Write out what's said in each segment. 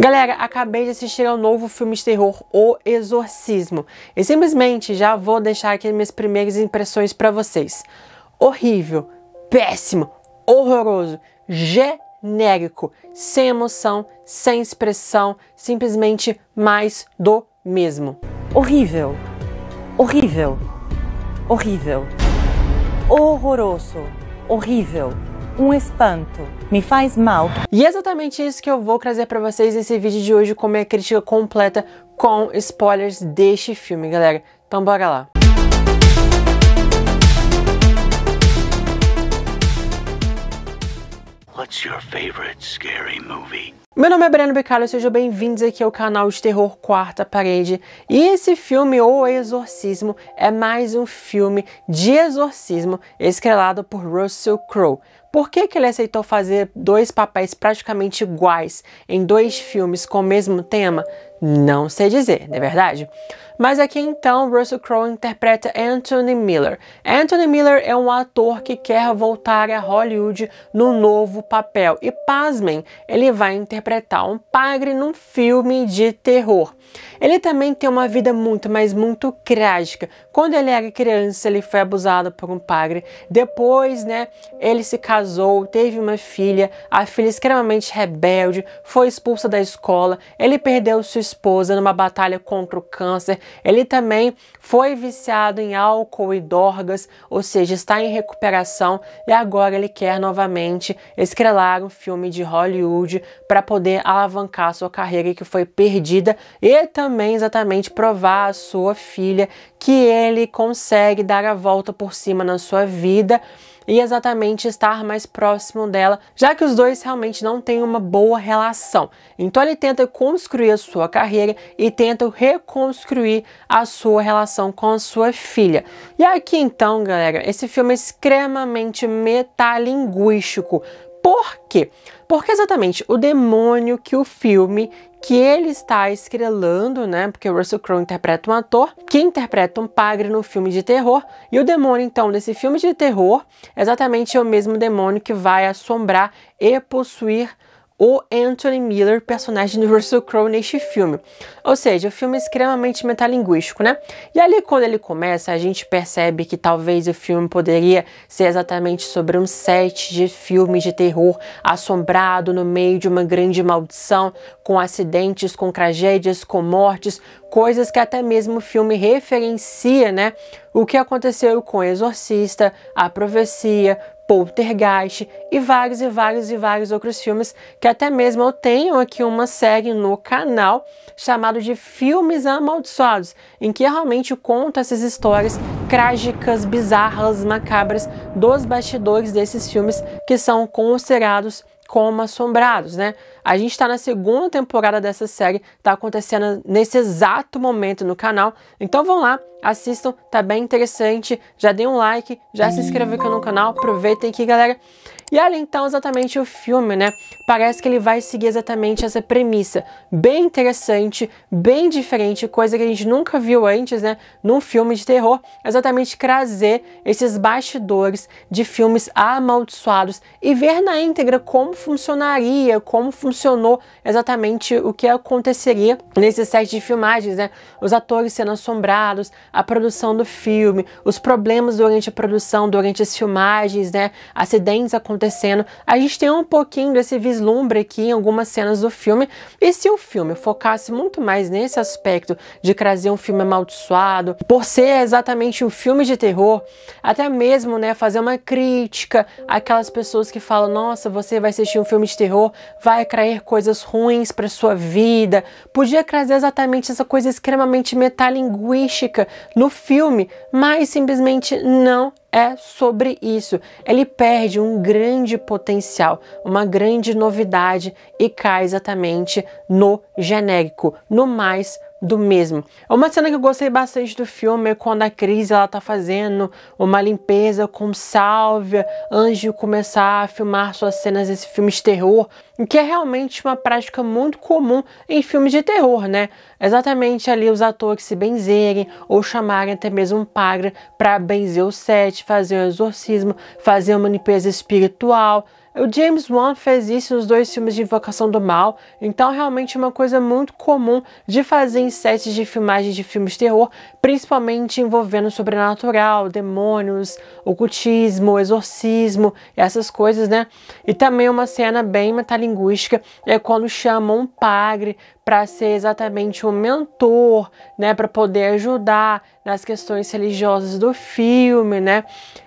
Galera, acabei de assistir ao novo filme de terror, O Exorcismo. E simplesmente já vou deixar aqui minhas primeiras impressões pra vocês. Horrível, péssimo, horroroso, genérico, sem emoção, sem expressão, simplesmente mais do mesmo. Horrível, horrível, horrível, horroroso, horrível, um espanto, me faz mal. E é exatamente isso que eu vou trazer pra vocês nesse vídeo de hoje com minha crítica completa com spoilers deste filme, galera. Então bora lá. What's your favorite scary movie? Meu nome é Breno Becalho, sejam bem-vindos aqui ao canal de terror Quarta Parede. E esse filme, O Exorcismo, é mais um filme de exorcismo estrelado por Russell Crowe. Por que ele aceitou fazer dois papéis praticamente iguais em dois filmes com o mesmo tema? Não sei dizer, não é verdade? Mas aqui então, Russell Crowe interpreta Anthony Miller. Anthony Miller é um ator que quer voltar a Hollywood num novo papel. E pasmem, ele vai interpretar um padre num filme de terror. Ele também tem uma vida muito, mas muito trágica. Quando ele era criança, ele foi abusado por um padre. Depois, ele se casou, teve uma filha. A filha extremamente rebelde, foi expulsa da escola. Ele perdeu sua esposa numa batalha contra o câncer. Ele também foi viciado em álcool e drogas, ou seja, está em recuperação. E agora ele quer novamente estrelar um filme de Hollywood para poder alavancar sua carreira que foi perdida e também exatamente provar à sua filha que ele consegue dar a volta por cima na sua vida e exatamente estar mais próximo dela, já que os dois realmente não têm uma boa relação. Então ele tenta construir a sua carreira e tenta reconstruir a sua relação com a sua filha. E aqui então, galera, esse filme é extremamente metalinguístico. Por quê? Porque exatamente o demônio que o filme que ele está estrelando, porque o Russell Crowe interpreta um ator que interpreta um padre no filme de terror, e o demônio então desse filme de terror exatamente é o mesmo demônio que vai assombrar e possuir o Anthony Miller, personagem do Russell Crowe neste filme. Ou seja, o filme é extremamente metalinguístico, E ali quando ele começa, a gente percebe que talvez o filme poderia ser exatamente sobre um set de filme de terror assombrado no meio de uma grande maldição, com acidentes, com tragédias, com mortes, coisas que até mesmo o filme referencia, o que aconteceu com o Exorcista, A Profecia, Poltergeist e vários outros filmes que até mesmo eu tenho aqui uma série no canal chamado de Filmes Amaldiçoados, em que realmente conta essas histórias trágicas, bizarras, macabras dos bastidores desses filmes que são considerados como assombrados, A gente está na segunda temporada dessa série, tá acontecendo nesse exato momento no canal, então vão lá, assistam, tá bem interessante, já dê um like, já se inscreva aqui no canal, aproveitem aqui, galera. E ali então exatamente o filme, parece que ele vai seguir exatamente essa premissa, bem interessante, bem diferente, coisa que a gente nunca viu antes, num filme de terror, exatamente trazer esses bastidores de filmes amaldiçoados e ver na íntegra como funcionaria, como funcionou exatamente o que aconteceria nesse set de filmagens, Os atores sendo assombrados, a produção do filme, os problemas durante a produção, durante as filmagens, acidentes acontecendo. A gente tem um pouquinho desse vislumbre aqui em algumas cenas do filme, e se o filme focasse muito mais nesse aspecto de trazer um filme amaldiçoado, por ser exatamente um filme de terror, até mesmo fazer uma crítica àquelas pessoas que falam, nossa, você vai assistir um filme de terror, vai atrair coisas ruins para sua vida, podia trazer exatamente essa coisa extremamente metalinguística no filme, mas simplesmente não é sobre isso. Ele perde um grande potencial, uma grande novidade e cai exatamente no genérico, no mais do mesmo. Uma cena que eu gostei bastante do filme é quando a Cris tá fazendo uma limpeza com sálvia antes de começar a filmar suas cenas desse filme de terror, que é realmente uma prática muito comum em filmes de terror, Exatamente ali os atores se benzerem ou chamarem até mesmo um padre para benzer o set, fazer um exorcismo, fazer uma limpeza espiritual. O James Wan fez isso nos 2 filmes de Invocação do Mal, então realmente é uma coisa muito comum de fazer em sets de filmagem de filmes de terror, principalmente envolvendo sobrenatural, demônios, ocultismo, exorcismo, essas coisas, né? E também uma cena bem metalinguística é quando chamam um padre para ser exatamente um mentor, né, para poder ajudar nas questões religiosas do filme, né,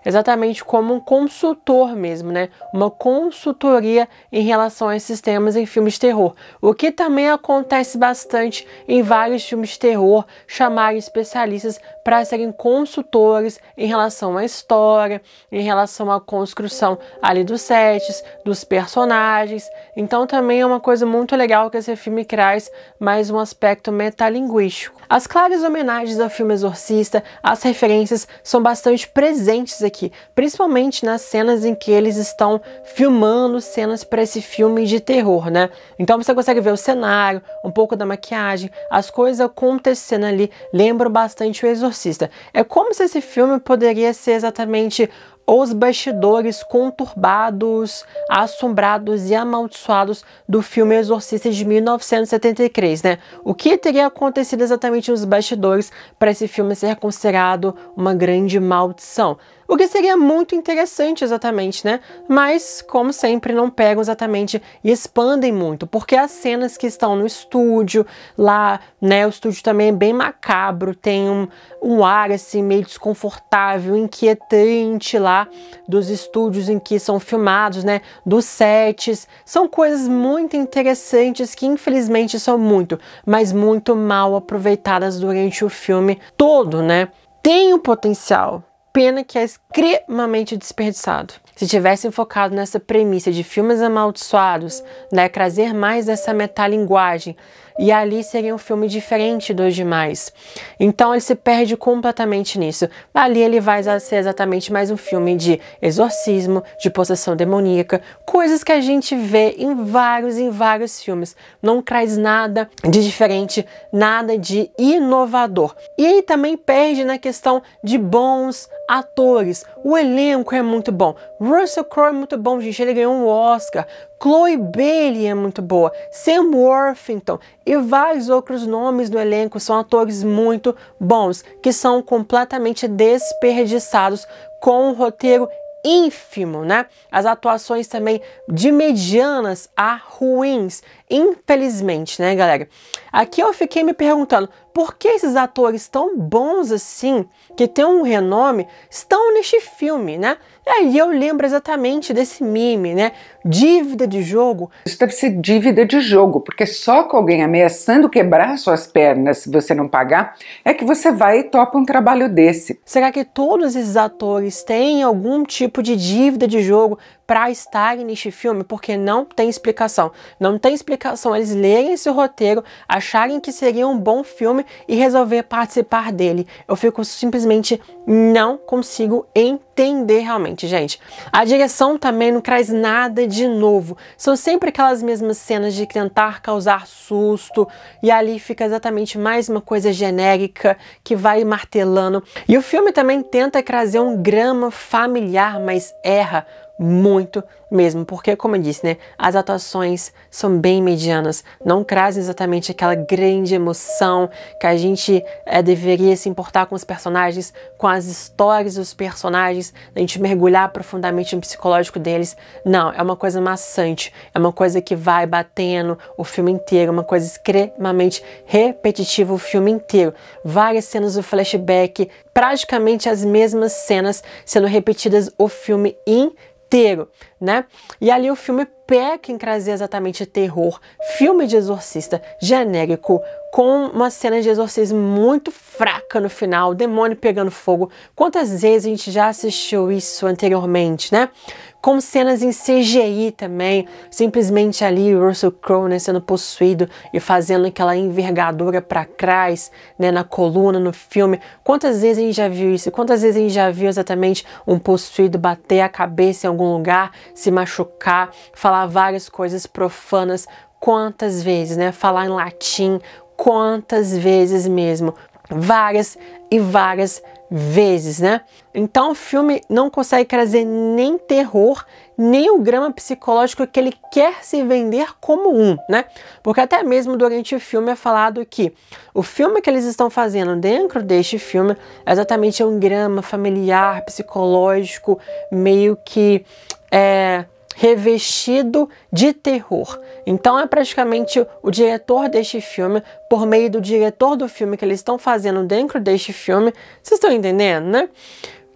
exatamente como um consultor mesmo, né, uma consultoria em relação a esses temas em filmes de terror, o que também acontece bastante em vários filmes de terror, chamarem especialistas para serem consultores em relação à história, em relação à construção ali dos sets, dos personagens. Então também é uma coisa muito legal que esse filme traz mais um aspecto metalinguístico. As claras homenagens ao filme Exorcista, as referências são bastante presentes aqui, principalmente nas cenas em que eles estão filmando cenas para esse filme de terror, né? Então você consegue ver o cenário, um pouco da maquiagem, as coisas acontecendo ali lembram bastante o Exorcista. É como se esse filme poderia ser exatamente os bastidores conturbados, assombrados e amaldiçoados do filme Exorcista de 1973, né? O que teria acontecido exatamente nos bastidores para esse filme ser considerado uma grande maldição? O que seria muito interessante exatamente, né? Mas, como sempre, não pegam exatamente e expandem muito, porque as cenas que estão no estúdio, lá, né, o estúdio também é bem macabro, tem um ar assim meio desconfortável, inquietante lá dos estúdios em que são filmados, né, dos sets. São coisas muito interessantes que infelizmente são muito, mas muito mal aproveitadas durante o filme todo, né? Tem um potencial, pena que é extremamente desperdiçado. Se tivessem focado nessa premissa de filmes amaldiçoados, né, trazer mais dessa metalinguagem, e ali seria um filme diferente dos demais. Então ele se perde completamente nisso. Ali ele vai ser exatamente mais um filme de exorcismo, de possessão demoníaca, coisas que a gente vê em vários filmes. Não traz nada de diferente, nada de inovador. E aí também perde na questão de bons atores. O elenco é muito bom. Russell Crowe é muito bom, gente. Ele ganhou um Oscar. Chloe Bailey é muito boa. Sam Worthington e vários outros nomes do elenco são atores muito bons, que são completamente desperdiçados com um roteiro ínfimo, né? As atuações também de medianas a ruins, infelizmente, né, galera? Aqui eu fiquei me perguntando, por que esses atores tão bons assim, que têm um renome, estão neste filme, né? E aí eu lembro exatamente desse meme, né? Dívida de jogo. Isso deve ser dívida de jogo, porque só com alguém ameaçando quebrar suas pernas se você não pagar, é que você vai e topa um trabalho desse. Será que todos esses atores têm algum tipo de dívida de jogo para estarem neste filme? Porque não tem explicação. Não tem explicação eles lerem esse roteiro, acharem que seria um bom filme e resolver participar dele. Eu fico simplesmente não consigo entender realmente, gente. A direção também não traz nada de novo. São sempre aquelas mesmas cenas de tentar causar susto e ali fica exatamente mais uma coisa genérica que vai martelando. E o filme também tenta trazer um drama familiar, mas erra muito mesmo, porque como eu disse, né, as atuações são bem medianas, não trazem exatamente aquela grande emoção que a gente deveria se importar com os personagens, com as histórias dos personagens, a gente mergulhar profundamente no psicológico deles. Não, é uma coisa maçante, é uma coisa que vai batendo o filme inteiro, uma coisa extremamente repetitiva o filme inteiro, várias cenas do flashback, praticamente as mesmas cenas sendo repetidas o filme inteiro, né? E ali o filme peca em trazer exatamente terror, filme de exorcista genérico, com uma cena de exorcismo muito fraca no final, demônio pegando fogo. Quantas vezes a gente já assistiu isso anteriormente, né? Com cenas em CGI também, simplesmente ali o Russell Crowe, né, sendo possuído e fazendo aquela envergadura para trás, né, na coluna, no filme. Quantas vezes a gente já viu isso? Quantas vezes a gente já viu exatamente um possuído bater a cabeça em algum lugar, se machucar, falar várias coisas profanas? Quantas vezes, né? Falar em latim, quantas vezes mesmo? várias e várias vezes, né? Então o filme não consegue trazer nem terror, nem o drama psicológico que ele quer se vender como né? Porque até mesmo durante o filme é falado que o filme que eles estão fazendo dentro deste filme é exatamente um drama familiar, psicológico, meio que revestido de terror. Então é praticamente o diretor deste filme, por meio do diretor do filme que eles estão fazendo dentro deste filme, vocês estão entendendo, né?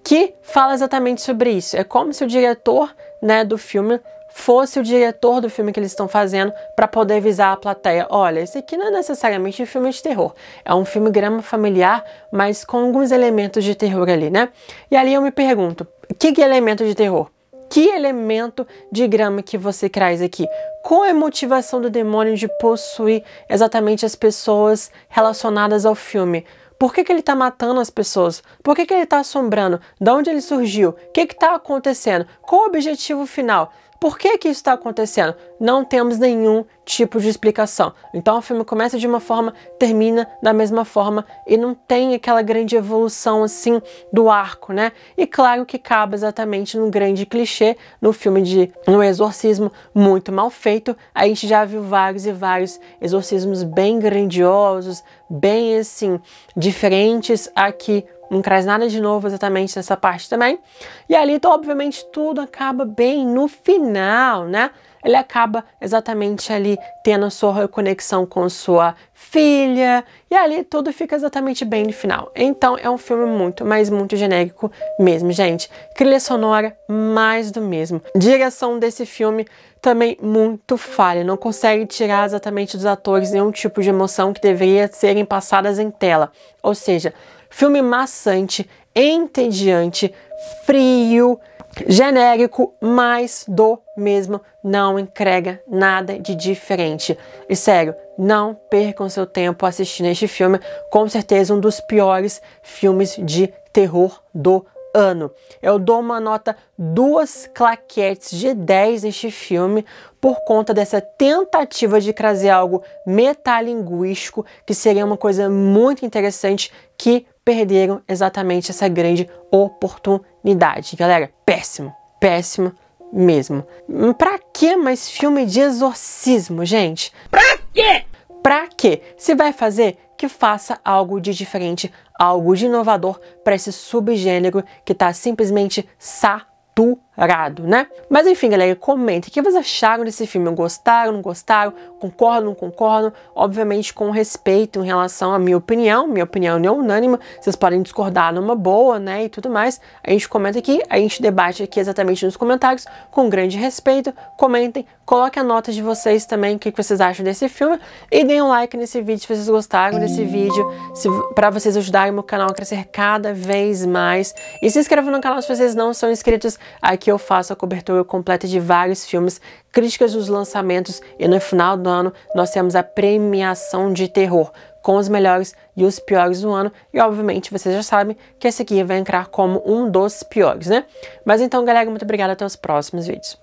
Que fala exatamente sobre isso. É como se o diretor, né, do filme fosse o diretor do filme que eles estão fazendo para poder avisar a plateia: olha, esse aqui não é necessariamente um filme de terror, é um filme drama familiar, mas com alguns elementos de terror ali, né? E ali eu me pergunto, que elemento de terror? Que elemento de drama que você traz aqui? Qual é a motivação do demônio de possuir exatamente as pessoas relacionadas ao filme? Por que ele está matando as pessoas? Por que ele está assombrando? De onde ele surgiu? O que está acontecendo? Qual o objetivo final? Por que isso está acontecendo? Não temos nenhum tipo de explicação. Então o filme começa de uma forma, termina da mesma forma e não tem aquela grande evolução assim do arco, né? E claro que cabe exatamente num grande clichê no filme de um exorcismo muito mal feito. A gente já viu vários e vários exorcismos bem grandiosos, bem assim, diferentes. Aqui não traz nada de novo exatamente nessa parte também. E ali, então, obviamente, tudo acaba bem no final, né? Ele acaba exatamente ali tendo a sua conexão com sua filha. E ali tudo fica exatamente bem no final. Então é um filme muito, mas muito genérico mesmo, gente. Trilha sonora, mais do mesmo. Direção desse filme também muito falha. Não consegue tirar exatamente dos atores nenhum tipo de emoção que deveria serem passadas em tela. Ou seja, filme maçante, entediante, frio, genérico, mais do mesmo, não entrega nada de diferente. E sério, não percam seu tempo assistindo este filme, com certeza um dos piores filmes de terror do ano. Eu dou uma nota 2 claquetes de 10 neste filme por conta dessa tentativa de trazer algo metalinguístico, que seria uma coisa muito interessante, que perderam exatamente essa grande oportunidade. Galera, péssimo, péssimo mesmo. Pra que mais filme de exorcismo, gente? Pra quê? Pra quê? Se vai fazer, que faça algo de diferente, algo de inovador para esse subgênero que tá simplesmente saturado, né? Mas enfim, galera, comentem o que vocês acharam desse filme. Gostaram, não gostaram? Concordam, não concordam? Obviamente com respeito em relação à minha opinião não é unânime, vocês podem discordar numa boa, né, e tudo mais. A gente comenta aqui, a gente debate aqui exatamente nos comentários, com grande respeito. Comentem, coloquem a nota de vocês também, o que vocês acham desse filme, e deem um like nesse vídeo se vocês gostaram desse vídeo, para vocês ajudarem o meu canal a crescer cada vez mais. E se inscrevam no canal se vocês não são inscritos. Aqui eu faço a cobertura completa de vários filmes, críticas dos lançamentos, e no final do ano nós temos a premiação de terror, com os melhores e os piores do ano, e obviamente vocês já sabem que esse aqui vai entrar como um dos piores, né? Mas então, galera, muito obrigada, até os próximos vídeos.